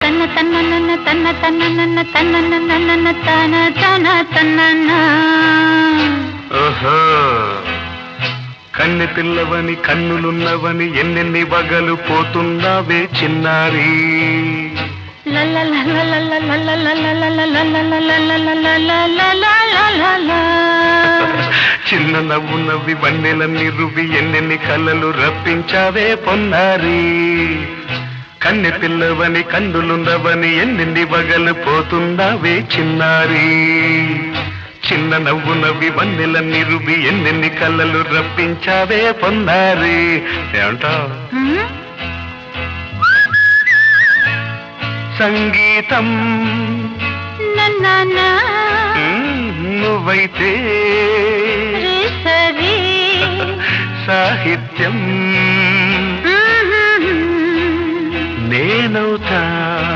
తన్న తన్న నన్న తన్న తన్న నన్న తన్న నన్న తన తన తన్న. ఓహో కన్నె పిల్లవని కన్నులున్నవని ఎన్నెన్ని వగలు పోతున్నావే చిన్నారి. చిన్న నవ్వు నవ్వి వన్నెలన్నీ రువి ఎన్నెన్ని కళ్ళలు రప్పించావే పొన్నారి. కన్నె పిల్లవని కన్నులున్నవని ఎన్నెన్ని వగలు పోతున్నావే చిన్నారి. చిన్న నవ్వు నవ్వి వన్నెలన్నీ రువి ఎన్నెన్ని కళ్ళలు రప్పించావే పొన్నారి. ఏమంటావ్? సంగీతం నువ్వైతే సాహిత్యం నేనవుతా.